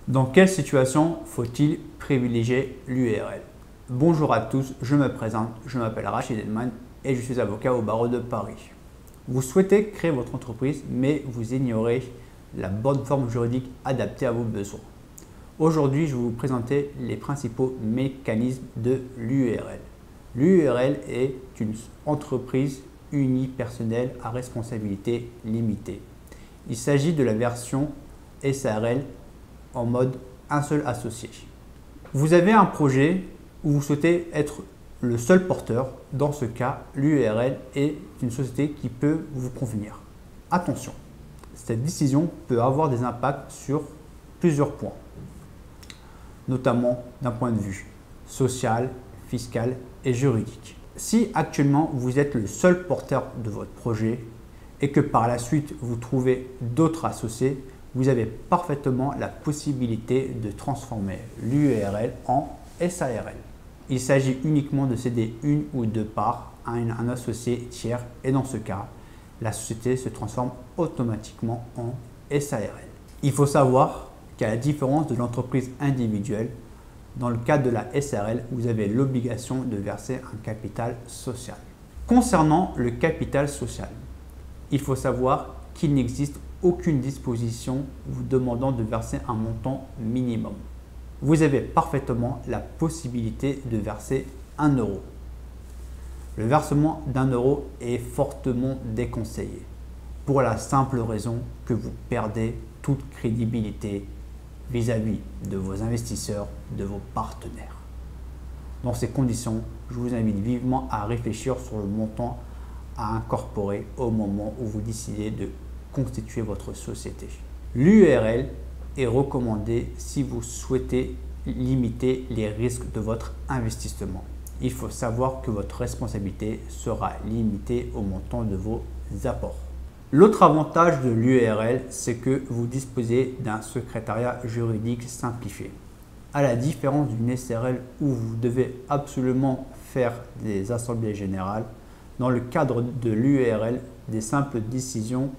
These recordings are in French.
Dans quelle situation faut-il privilégier l'URL? Bonjour à tous, je me présente, je m'appelle Rachid Elman et je suis avocat au barreau de Paris. Vous souhaitez créer votre entreprise mais vous ignorez la bonne forme juridique adaptée à vos besoins. Aujourd'hui, je vais vous présenter les principaux mécanismes de l'URL. L'URL est une entreprise unipersonnelle à responsabilité limitée. Il s'agit de la version SARL en mode un seul associé. Vous avez un projet où vous souhaitez être le seul porteur. Dans ce cas, l'URL est une société qui peut vous convenir. Attention, cette décision peut avoir des impacts sur plusieurs points, notamment d'un point de vue social, fiscal et juridique. Si actuellement vous êtes le seul porteur de votre projet et que par la suite vous trouvez d'autres associés, vous avez parfaitement la possibilité de transformer l'URL en SARL. Il s'agit uniquement de céder une ou deux parts à un associé tiers et dans ce cas, la société se transforme automatiquement en SARL. Il faut savoir qu'à la différence de l'entreprise individuelle, dans le cadre de la SARL, vous avez l'obligation de verser un capital social. Concernant le capital social, il faut savoir qu'il n'existe aucune disposition vous demandant de verser un montant minimum. Vous avez parfaitement la possibilité de verser 1 euro. Le versement d'1 euro est fortement déconseillé pour la simple raison que vous perdez toute crédibilité vis-à-vis de vos investisseurs, de vos partenaires. Dans ces conditions, je vous invite vivement à réfléchir sur le montant à incorporer au moment où vous décidez de constituer votre société. L'URL est recommandée si vous souhaitez limiter les risques de votre investissement. Il faut savoir que votre responsabilité sera limitée au montant de vos apports. L'autre avantage de l'URL, c'est que vous disposez d'un secrétariat juridique simplifié. À la différence d'une SARL où vous devez absolument faire des assemblées générales, dans le cadre de l'URL, des simples décisions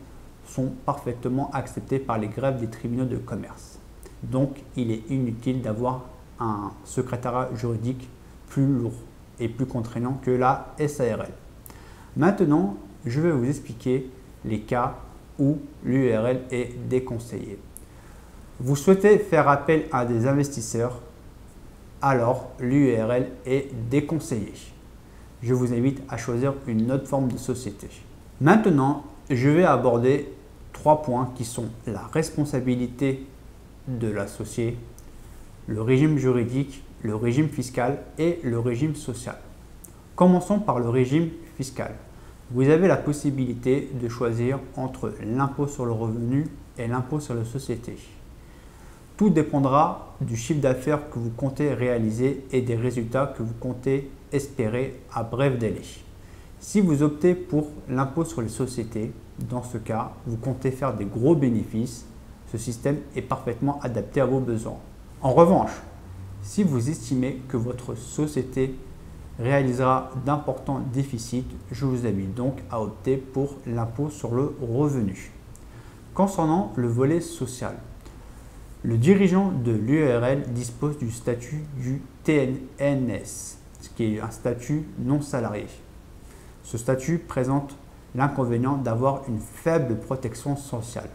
sont parfaitement acceptées par les greffes des tribunaux de commerce. Donc, il est inutile d'avoir un secrétariat juridique plus lourd et plus contraignant que la SARL. Maintenant, je vais vous expliquer les cas où l'URL est déconseillée. Vous souhaitez faire appel à des investisseurs, alors l'URL est déconseillée. Je vous invite à choisir une autre forme de société. Maintenant, je vais aborder 3 points qui sont la responsabilité de l'associé, le régime juridique, le régime fiscal et le régime social. Commençons par le régime fiscal. Vous avez la possibilité de choisir entre l'impôt sur le revenu et l'impôt sur les sociétés. Tout dépendra du chiffre d'affaires que vous comptez réaliser et des résultats que vous comptez espérer à bref délai. Si vous optez pour l'impôt sur les sociétés, dans ce cas, vous comptez faire des gros bénéfices, ce système est parfaitement adapté à vos besoins. En revanche, si vous estimez que votre société réalisera d'importants déficits, je vous invite donc à opter pour l'impôt sur le revenu. Concernant le volet social, le dirigeant de l'URL dispose du statut du TNS, ce qui est un statut non salarié. Ce statut présente l'inconvénient d'avoir une faible protection sociale.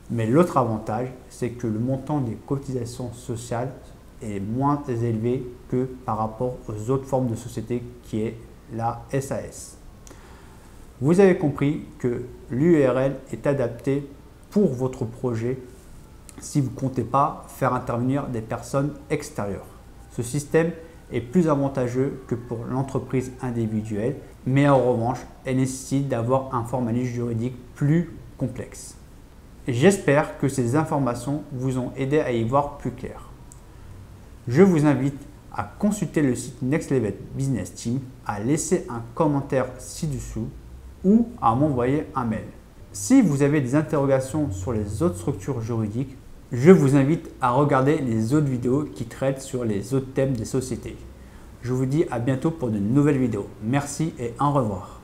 Mais l'autre avantage, c'est que le montant des cotisations sociales est moins élevé que par rapport aux autres formes de société qui est la SAS. Vous avez compris que l'URL est adapté pour votre projet si vous ne comptez pas faire intervenir des personnes extérieures. Ce système est plus avantageux que pour l'entreprise individuelle, mais en revanche, elle nécessite d'avoir un formalisme juridique plus complexe. J'espère que ces informations vous ont aidé à y voir plus clair. Je vous invite à consulter le site Next Level Business Team, à laisser un commentaire ci-dessous ou à m'envoyer un mail. Si vous avez des interrogations sur les autres structures juridiques, je vous invite à regarder les autres vidéos qui traitent sur les autres thèmes des sociétés. Je vous dis à bientôt pour de nouvelles vidéos. Merci et au revoir.